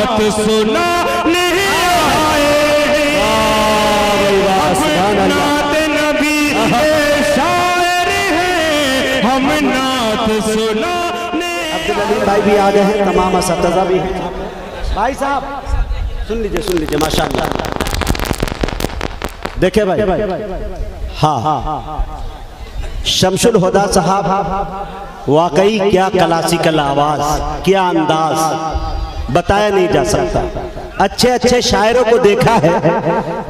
नात सुना नहीं आए, नात नबी के शायर हैं हम, नात सुना नहीं। अब्दुल अलीम भाई भी आ गए हैं, तमाम असतज़ा भी हैं। भाई साहब सुन लीजिए माशाअल्लाह। देखिए भाई, हाँ शमसुल हुदा साहब वाकई क्या क्लासिकल आवाज, क्या अंदाज, बताया नहीं जा सकता। अच्छे अच्छे शायरों को देखा है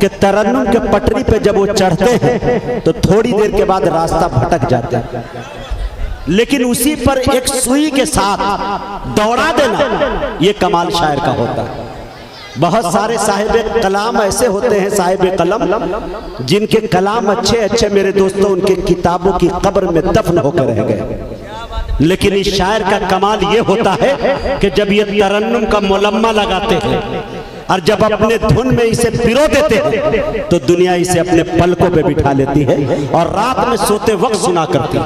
कि तरन्नुम के पटरी पे जब वो चढ़ते हैं तो थोड़ी देर के बाद रास्ता भटक जाते हैं, लेकिन उसी पर एक सुई के साथ दौड़ा देना ये कमाल शायर का होता है। बहुत सारे साहिब कलाम ऐसे होते हैं, साहिब कलम, जिनके कलाम अच्छे अच्छे मेरे दोस्तों उनके किताबों की कब्र में दफन होकर रह गए, लेकिन इस शायर का कमाल ये होता है कि जब ये तरन्नुम का मुलम्मा लगाते हैं और जब अपने धुन में इसे पिरो देते हैं तो दुनिया इसे अपने पलकों पे बिठा लेती है और रात में सोते वक्त सुना करती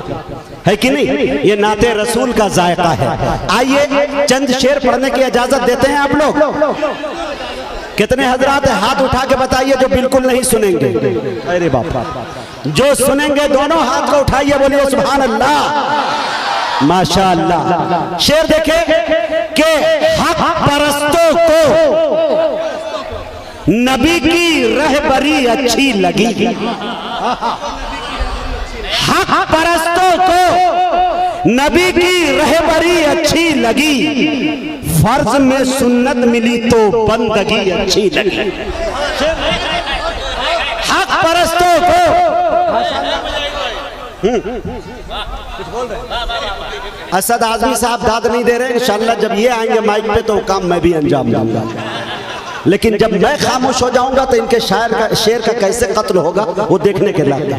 है कि नहीं। ये नाते रसूल का जायका है। आइए चंद शेर पढ़ने की इजाजत देते हैं आप लोग। कितने हजरात हाथ उठा के बताइए जो बिल्कुल नहीं सुनेंगे। अरे बाप, जो सुनेंगे दोनों हाथ को उठाइए, बोलिए सुभान अल्लाह, माशाअल्लाह। शेर देखे कि हक परस्तों को नबी की रहबरी अच्छी लगी, हक परस्तों को नबी की रहबरी अच्छी लगी, फर्ज में सुन्नत मिली तो बंदगी अच्छी लगी। हक परस्तों को असद आजमी साहब दाद नहीं दे रहे, इंशाल्लाह जब ये आएंगे माइक पे तो काम मैं भी अंजाम दूंगा, लेकिन जब मैं खामोश हो जाऊंगा तो इनके शेर का कैसे कत्ल होगा वो देखने के लायक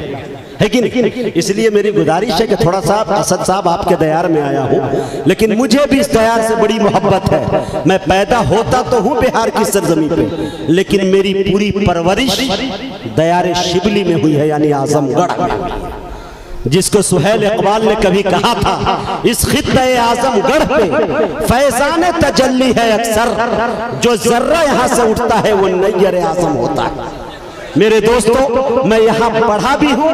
है कि नहीं। इसलिए मेरी गुजारिश है कि थोड़ा सा असद साहब आपके दयार में आया हूँ, लेकिन मुझे भी इस दयार से बड़ी मोहब्बत है। मैं पैदा होता तो हूँ बिहार की सरजमी पे, लेकिन मेरी पूरी परवरिश दयार शिबली में हुई है, यानी आजमगढ़ में, जिसको सुहेल इकबाल ने कभी कहा था, इस खित्ते आजमगढ़ पे फैजान तजल्ली है अक्सर, जो जर्रा यहाँ से उठता है वो नैयर आजम होता है। मेरे दोस्तों, मैं यहाँ पढ़ा भी हूँ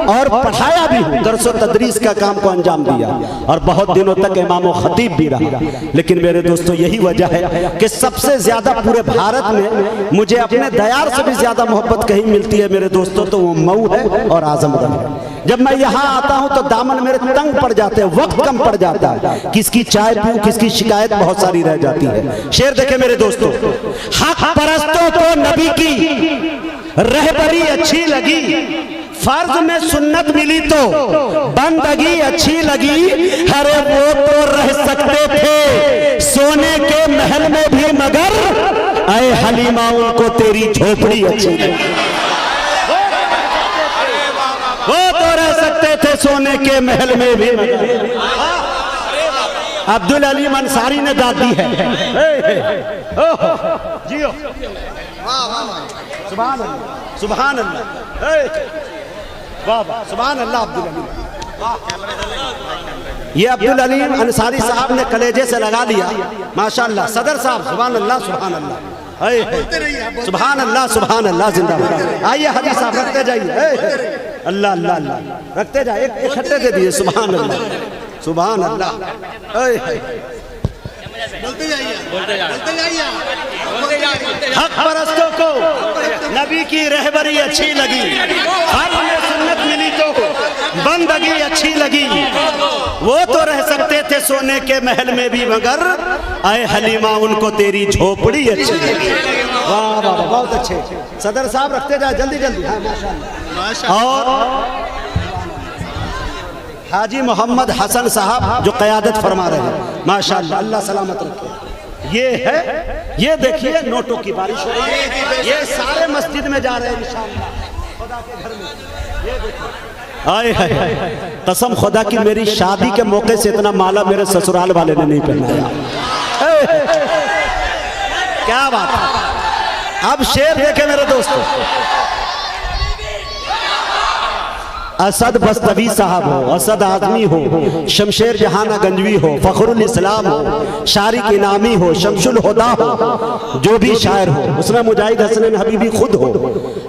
और पढ़ाया भी हूँ, दरस व तदरीस का काम को अंजाम दिया और बहुत दिनों तक इमाम व खतीब भी रहा। लेकिन मेरे दोस्तों यही वजह है कि सबसे ज्यादा पूरे भारत में मुझे अपने दयार से भी ज्यादा मोहब्बत कहीं मिलती है मेरे दोस्तों, तो वो मऊ है और आजमगढ़ है। जब मैं यहाँ आता हूँ तो दामन मेरे तंग पड़ जाते हैं, वक्त कम पड़ जाता है, किसकी चाय पीऊं, किसकी शिकायत बहुत सारी रह जाती है। शेर देखे मेरे दोस्तों, हक परस्तों को नबी की रहबरी अच्छी लगी, फर्ज में सुन्नत मिली तो बंदगी अच्छी लगी, अरे वो तो रह सकते थे सोने के महल में भी, मगर आए हलीमा उनको तेरी झोपड़ी अच्छी लगी। वो तो रह सकते थे सोने के महल में भी, मगर अब्दुल अलीम अंसारी ने दाद दी है। जियो सुभान अल्लाह, सुभान अल्लाह, वाह वाह, सुभान अल्लाह। अब्दुल अलीम, ये अब्दुल अलीम अंसारी साहब ने कलेजे से लगा लिया, माशाअल्लाह। सदर साहब सुभान अल्लाह, सुभान अल्लाह, सुभान अल्लाह, सुभान अल्लाह, जिंदाबाद। आइए हाजी साहब रखते जाइए, अल्लाह अल्लाह अल्लाह रखते जाइए, एक इकट्ठे दे दिए, सुभान अल्लाह, सुभान अल्लाह। बोलते जाइए, बोलते जाइए। हक परस्तों को नबी की रहबरी अच्छी लगी, हक में सुन्नत मिली तो बंदगी अच्छी लगी, वो तो रह सकते थे सोने के महल में भी, मगर आए हलीमा उनको तेरी झोपड़ी अच्छी लगी। वाह वाह, बहुत अच्छे। सदर साहब रखते जाए जल्दी जल्दी। हाँ माशाअल्लाह। और हाजी मोहम्मद हसन साहब जो क़यादत फरमा रहे हैं, माशाअल्लाह, अल्लाह सलामत रखे। ये है, ये देखिए नोटों की बारिश हो रही है, ये सारे मस्जिद में जा रहे हैं इंशाअल्लाह, खुदा के घर में। ये देखिए, आए हाय, कसम खुदा की मेरी शादी के मौके से इतना माला मेरे ससुराल वाले ने नहीं पहनाया। क्या बात है। अब शेर देखे मेरे दोस्तों, असद बस्तवी साहब हो, असद आजमी हो, शमशेर जहाना गंजवी हो, फखरुल इस्लाम हो, शारिक इनामी हो, शमशुल हुदा हो, जो भी शायर हो, उसमें मुजाहिद हसनैन हबीबी खुद हो,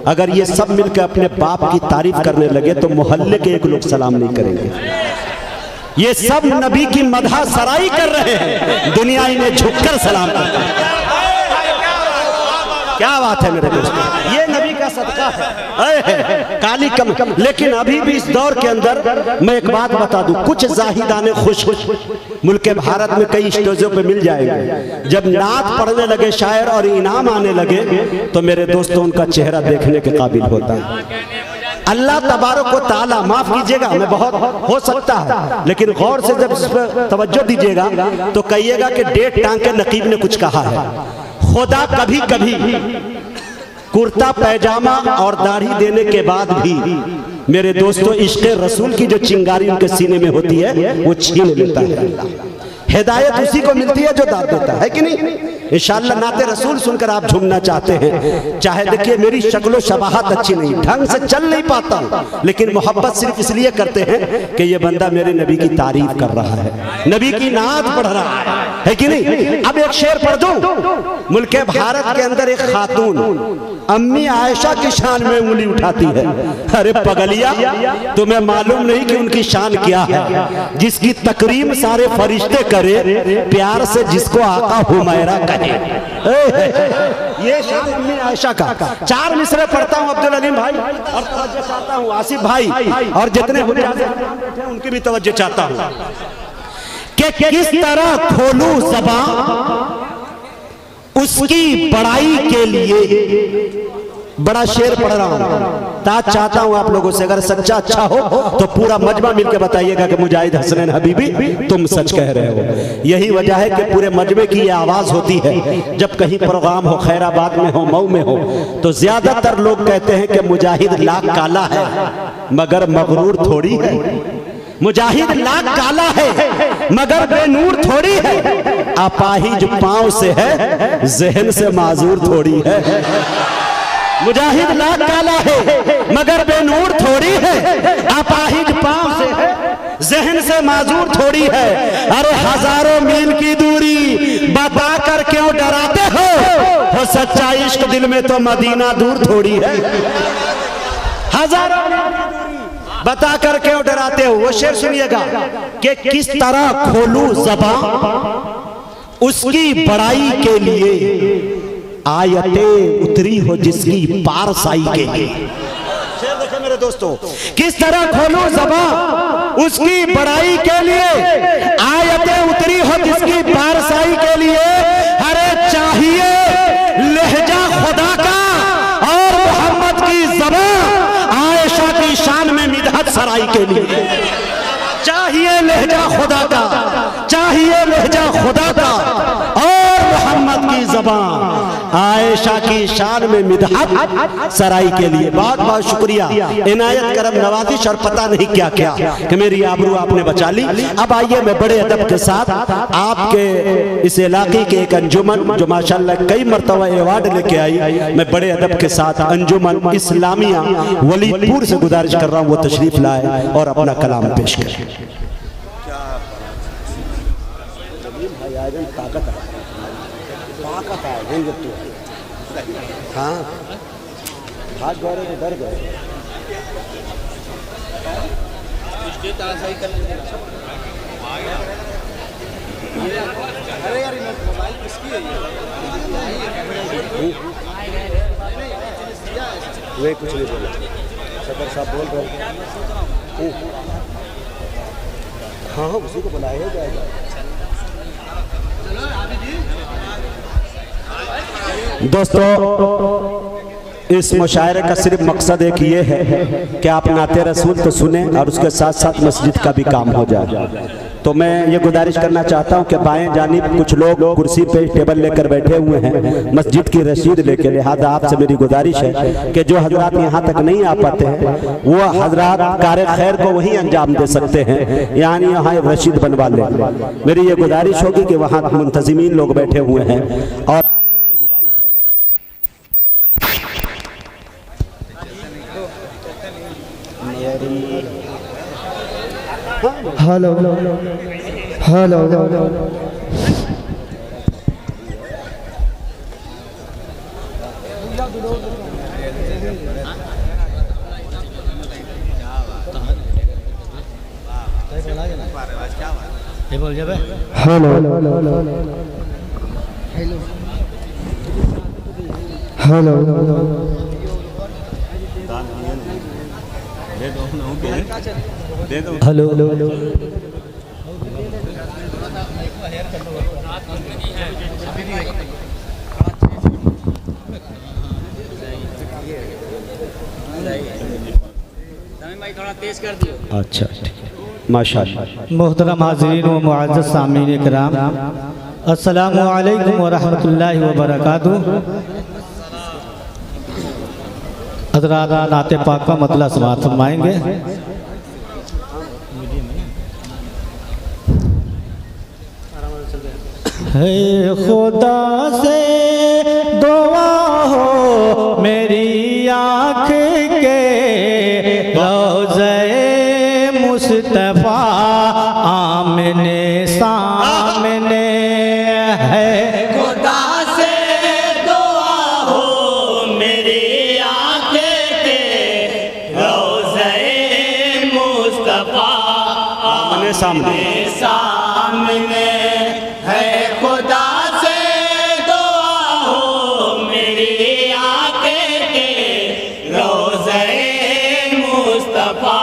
अगर ये सब मिलकर अपने बाप की तारीफ करने लगे तो मोहल्ले के एक लोग सलाम नहीं करेंगे। ये सब नबी की मदह सराई कर रहे हैं, दुनिया इन्हें झुककर सलाम करती है। क्या बात है मेरे दोस्तों, ये नबी का सदका है। काली कम। लेकिन अभी भी इस दौर के अंदर मैं एक बात बता दूं, कुछ जाहिदाने खुश मुल्क भारत में कई स्टेजों पे मिल जाएंगे, जब नात पढ़ने लगे शायर और इनाम आने लगे तो मेरे दोस्तों उनका चेहरा देखने के काबिल होता है। अल्लाह तबारक व ताला, माफ कीजिएगा मैं बहुत हो सकता है, लेकिन गौर से जब इस पर तवज्जो दीजिएगा तो कहिएगा कि डेढ़ टांग के नकीब ने कुछ कहा है। खुदा कभी कभी कुर्ता पैजामा और दाढ़ी देने के बाद भी मेरे दोस्तों इश्क़ रसूल की जो चिंगारी उनके सीने में होती है वो छीन लेता है। हिदायत उसी को मिलती है जो दाद देता है कि नहीं। इंशाअल्लाह नाते रसूल सुनकर आप झूमना चाहते हैं, चाहे देखिए मेरी शक्लो शबाहत अच्छी नहीं, ढंग से चल नहीं पाता हूं, लेकिन मोहब्बत सिर्फ इसलिए करते हैं कि ये बंदा मेरे नबी की तारीफ कर रहा है, नबी की नात पढ़ रहा है कि नहीं। अब एक शेर पढ़ दूं। मुल्क भारत के अंदर एक खातून अम्मी आयशा की शान में उंगली उठाती है। अरे पगलिया, तुम्हें मालूम नहीं कि उनकी शान क्या है, जिसकी तकरीम सारे फरिश्ते करे, प्यार से जिसको आका हुमैरा कहे। ये शान अम्मी आयशा का। 4 मिसरे पढ़ता हूँ अब्दुल अलीम भाई, और तवज्जो चाहता हूँ आसिफ भाई और जितने बैठे उनकी भी तवज्जो चाहता हूँ कि किस तरह खोलूं ज़बान उसकी बड़ाई के लिए। बड़ा शेर पढ़ रहा हूं, ताज चाहता हूं आप लोगों से, अगर सच्चा अच्छा हो तो पूरा मजमा मिलकर बताइएगा कि मुजाहिद हसनैन हबीबी तुम सच कह रहे हो। यही वजह है कि पूरे मजमे की ये आवाज होती है जब कहीं प्रोग्राम हो, खैराबाद में हो, मऊ में हो, तो ज्यादातर लोग कहते हैं कि मुजाहिद लाख काला है मगर मगरूर थोड़ी है। मुजाहिद लाख काला है मगर बेनूर थोड़ी है, अपाहिज पांव से है जहन से माजूर थोड़ी है। मुजाहिद लाख काला है मगर बेनूर थोड़ी है, अपाहिज पांव से है जहन से माजूर थोड़ी है। अरे हजारों मील की दूरी बता कर क्यों डराते हो सच्चा इश्क दिल में तो मदीना दूर थोड़ी है। हजारों बता कर क्यों डराते हो। वो शेर सुनिएगा कि किस तरह खोलूं ज़बान उसकी बड़ाई के लिए, आयतें उतरी हो जिसकी पारसाई के लिए। शेर देखें मेरे दोस्तों, किस तरह खोलूं ज़बान उसकी बड़ाई के लिए, आयतें उतरी हो जिसकी पारसाई के लिए। अरे चाहिए लहजा खुदा का और मोहम्मद की ज़बान आयशा की शान में मिदहत सराई के लिए। चाहिए लहजा खुदा का, चाहिए लहजा खुदा का और मोहम्मद की ज़बान आयशा की शान में मिदहत सराई के लिए। बहुत बहुत शुक्रिया, इनायत करम नवाजिश और पता नहीं क्या क्या कि मेरी आबरू आपने बचा ली। अब आइए मैं बड़े अदब के साथ आपके इस इलाके के एक अंजुमन जो माशाल्लाह कई मरतबा अवार्ड लेके आई, मैं बड़े अदब के साथ अंजुमन इस्लामिया वलीदपुर से गुजारिश कर रहा हूँ वो तशरीफ लाए और अपना कलाम पेश करें। हाँ भाग गए, डर गए। अरे यार मोबाइल किसकी है वे कुछ नहीं बोला, सदर साहब बोल रहे हैं। हाँ उसी को बुलाया जाएगा। दोस्तों इस मुशायरे का सिर्फ मकसद एक ये है कि आप नाते रसूल तो सुने और उसके साथ साथ मस्जिद का भी काम हो जाए। तो मैं ये गुजारिश करना चाहता हूँ कि बाएं जानिब कुछ लोग कुर्सी पे टेबल लेकर बैठे हुए हैं मस्जिद की रसीद लेकर, लिहाजा आपसे मेरी गुजारिश है कि जो हजरात यहाँ तक नहीं आ पाते हैं वो हजरात कार खैर को वहीं अंजाम दे सकते हैं, यानी यहाँ रसीद बनवा लें। मेरी ये गुजारिश होगी कि वहाँ मुंतजिमीन लोग बैठे हुए हैं और hello hello hello hello hello अच्छा माशाअल्लाह। मोहतरम हाज़रीन व मुअज़्ज़ज़ सामीन इकराम, अस्सलामु अलैकुम व रहमतुल्लाहि व बरकातुहू। हज़रात नाते पाक का मतलब समाअत फरमाएंगे। है खुदा से दुआ हो मेरी आँख के रोज़े मुस्तफ़ा आमने सामने है। खुदा से दुआ हो मेरी आँखें के रोज़े मुस्तफ़ा आमने सामने सामने है। खुदा से दुआ हो मेरी आँखें के रोज़े मुस्तफ़ा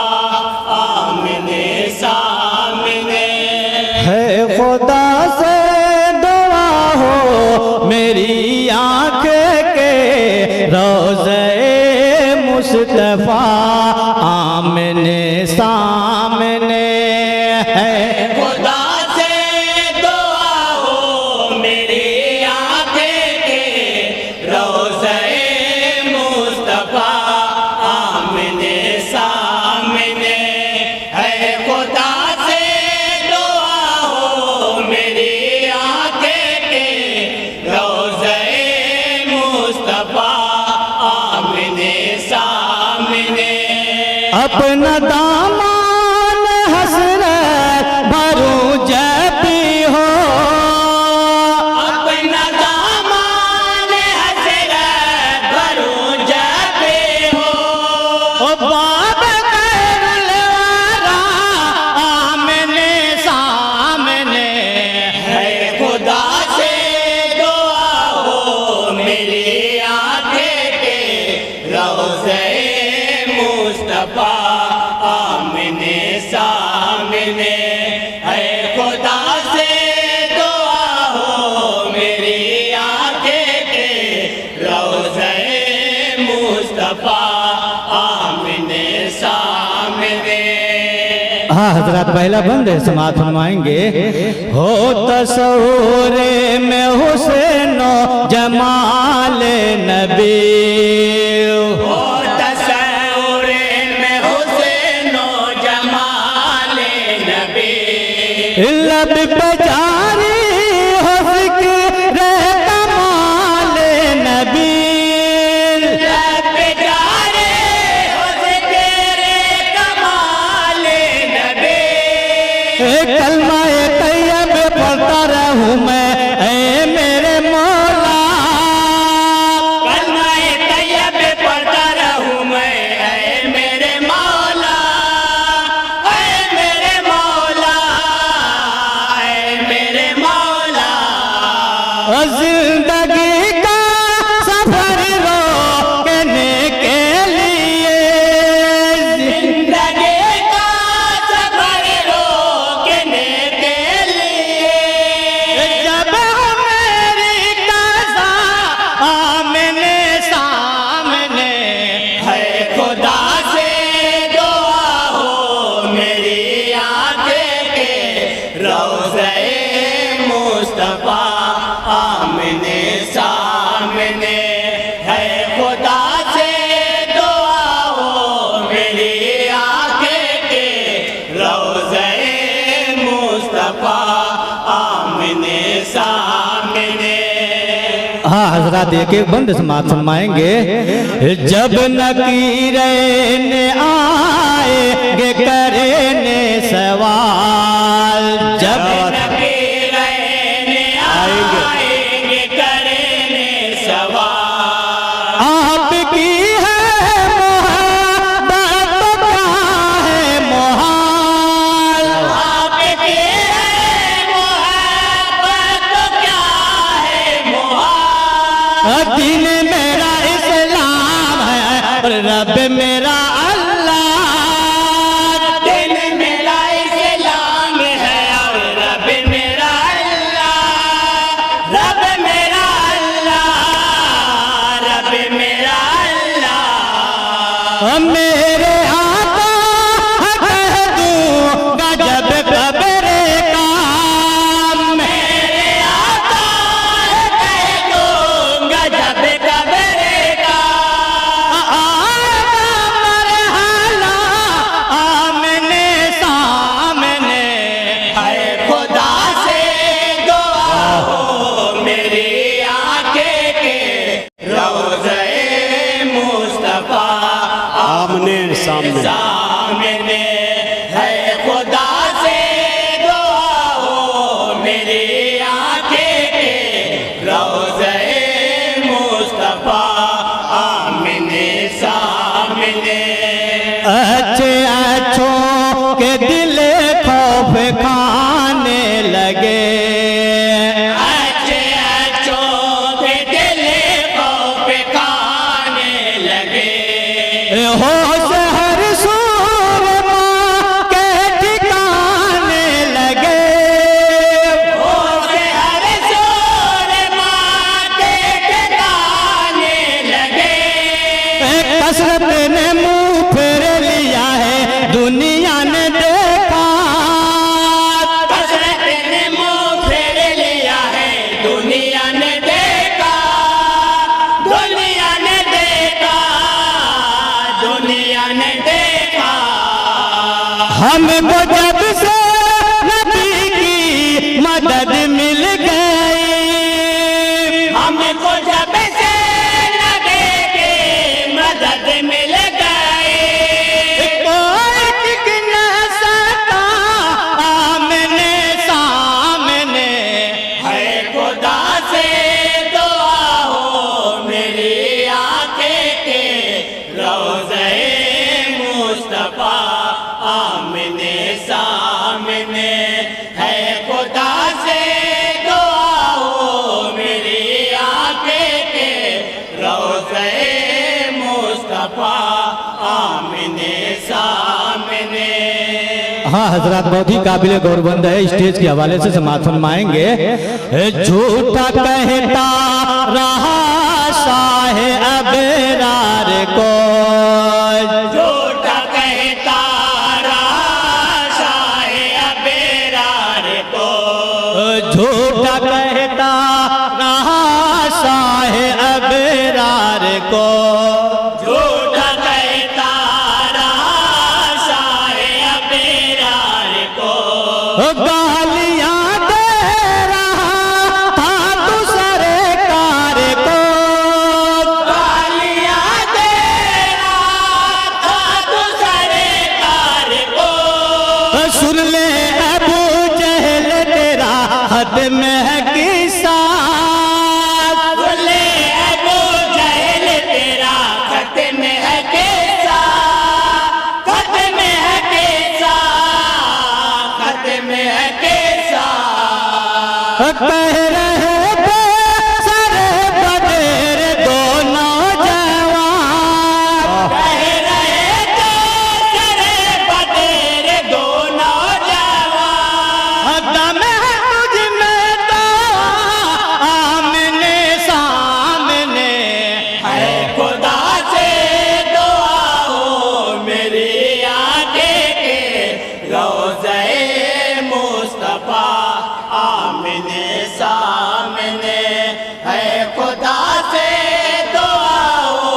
आमने सामने है। खुदा से दुआ हो मेरी आँख के रोज़े मुस्तफ़ा आमने सामने है। खुदा से दुआ हो मेरी आँखें के रोज़े मुस्तफ़ा आमने सामने है। खुदा से दुआ हो मेरी आँखें के रोज़े मुस्तफ़ा आमने सामने। अपना दामन हसरत भरूं जब भी हो, अपना दामन हसरत भरूं जब भी हो। ओ बाब कैरुलवारा आमने सामने है। खुदा से दुआ हो मेरी आँखें के रोज़े मुस्तफ़ा आमने सामने है। खुदा से दुआ हो मेरी आँखें के रोज़े मुस्तफ़ा आमने सामने। हाँ हजरत पहला बंद है समाअत फरमाएंगे। हो तस्वूर में हुस्नो जमाल नबी, ओ तस्वूर में हुस्नो जमाल नबी। लब पे जारी हो ज़िक्र कमाल नबी। लब जारे हो ज़िक्र कमाल नबी। कलमा तैयब पढ़ता रहूं मैं ऐ मेरे मौला। कलमा तैयब पढ़ता रहूं मैं ऐ मेरे मौला। ऐ मेरे मौला ऐ मेरे मौला। जिंदगी का सफर रोकने के लिए, जिंदगी का सफर रोकने के लिए जब मेरी कज़ा आमने सामने है। खुदा से दुआ हो मेरी आँखें के रोज़े मुस्तफ़ा आमने सामने है। खुदा से दुआ हो मेरी आँखें के रोज़े मुस्तफ़ा आमने सामने। हाँ हजरत एक एक बंद समात फरमाएंगे। जब नकीरें आएंगे करने सवाल, जब नकीरें आएंगे करने सवाल, आपकी है मोहब्बत तो क्या है मोहाल, आपकी है मोहब्बत तो क्या है मोहाल। दीन मेरा इस्लाम है और रब मेरा अल्लाह, दिन मेरा इस्लाम है और रब मेरा अल्लाह, रब मेरा अल्लाह, रब मेरा अल्लाह। मेरे आका कह दूंगा जब कब्र काम, मेरे आका कह दूंगा जब कब्र का आएगा मरहला आमने सामने, है खुदा से दुआ हो मेरी आंखें के रोज़े मुस्तफा आमने सामने। सामने, है खुदा से दुआ हो मेरी आंखें के रोज़े मुस्तफा आमने सामने। अच्छे अच्छों के दिल खौफ खाने लगे, अच्छे अच्छों के दिल को खाने लगे। होश हर सूरमा के ठिकाने लगे, होश हर सूरमा के ठिकाने लगे। कसरत ने मुंह फेर लिया है दुनिया ने देखा, कसरत ने मुंह फेर लिया है दुनिया ने देखा, दुनिया ने देखा, दुनिया ने देखा। हमको जब से नबी की मदद मिल गई, हमको जब से नबी की मदद मिल गई। कोई टिक न सका आमने सामने, है खुदा से दुआ हो मेरी आंखें के रोज़े मुस्तफा आमने सामने। है खुदा से दुआ हो मेरी आंखें के रोज़े मुस्तफा आमने सामने। हाँ हजरत बहुत ही काबिल गौरवंद है, स्टेज के हवाले से समात फरमाएंगे। झूठा कहता रहा शाह अबरार को, झूठा कहता रहा शाह अबरार को, झूठा कहता रहा शाह अबरार को, झूठा कहता रहा शाह अबरार को। गालियां दे रहा था तू सरकार को, गालियां दे रहा था तू सरकार को। सुन ले अबू जहल तेरा हद में है किसा, बोले अबू जहल तेरा खत्म है कैसा, खत्म है कैसा, खत्म है कैसा। कह रहे थे सर बदेर दोनों जवान, कह रहे थे सरे बदेर दोनों जवान। दम है तुझ में तो आमने सामने, है खुदा से दुआ हो मेरी आंखें के रोज़े मुस्तफा आमने सामने। है खुदा से दुआ हो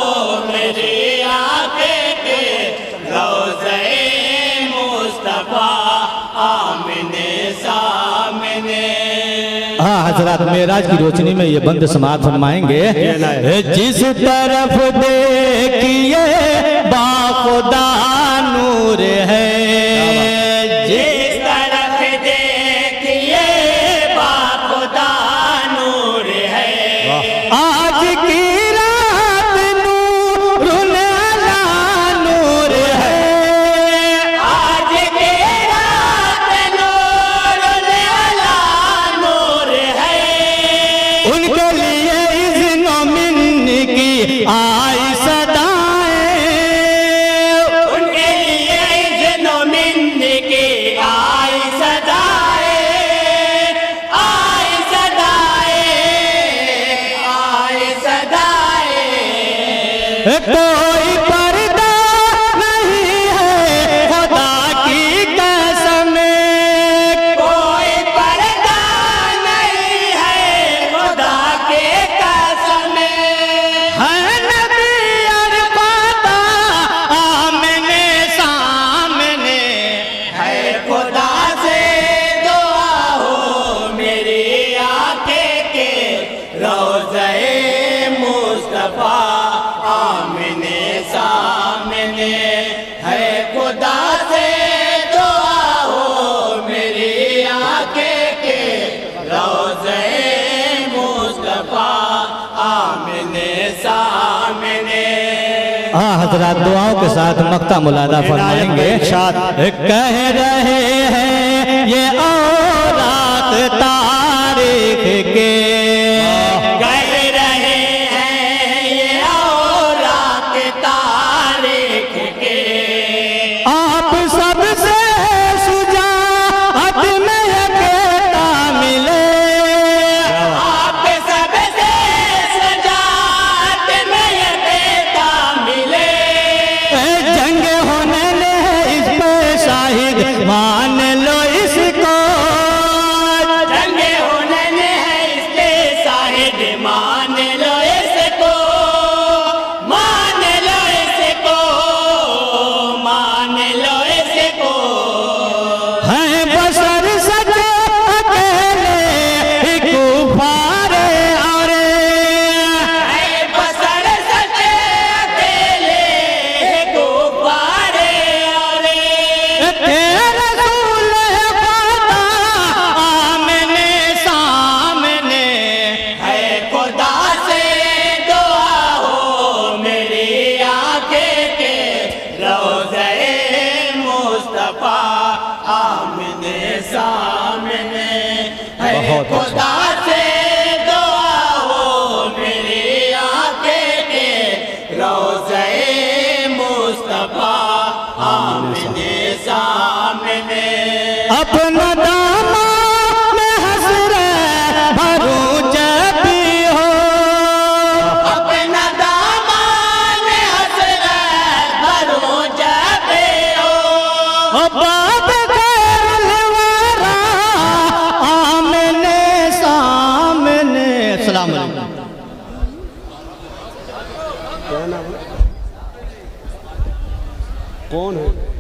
मेरी आंखें के रोज़े मुस्तफा आमने सामने। हाँ हजरत मेराज की रोशनी में ये बंद समात फरमाएंगे। जिस तरफ देखिए बाखुदा नूर है, जिस तरफ देखिए बाखुदा नूर है। आज की रात नूरुल अला नूर है, आज की रात नूरुल अला नूर है। उनके लिए इज़्नो मिन्न की आई सदाएं, उनके लिए इज़्नो मिन्न की आई सदाएं, आई सदाएं, आई सदाएं। कोई पर्दा नहीं है खुदा की कसम, कोई पर्दा नहीं है खुदा के कसम। है नबी और पता आमने सामने, है खुदा से दुआ हो मेरी आंखें के रोज़े मुस्तफा आमने सामने। है खुदा से दुआ हो मेरी आंखें के रोज़े मुस्तफा आमने सामने। हाँ हजरत दुआओं के साथ मक्ता मुलादा फरमाएंगे। कह रहे हैं ये औरात तारीख के, कह रहे हैं ये औरात तारीख के। आप सबसे शुजाअत में एकता मिले, आप सबसे सजात में एकता मिले। जंग होने ले इस पे शाहिद मान लो इसको, जंग होने है इसके शाहिद मान लो इसको, मान लो इसको, मान लो इसको। है बशर सच अकेले कुफारे और है बसर सचे अकेले गुब्बारे और तेरे रसूल पता आमने सामने। है खुदा से दुआ हो मेरी आंखें के रोज़े मुस्तफा आमने सामने। है खुदा से दुआ हो मेरी आंखें के रोज़े मुस्तफा आमने सामने। अपना दामा में हसरत भरूं जब भी हो, अपना दामन हसरत भरूं जब हो। बाप खैरुल वरा आमने सामने। अस्सलाम वालेकुम। कौन है?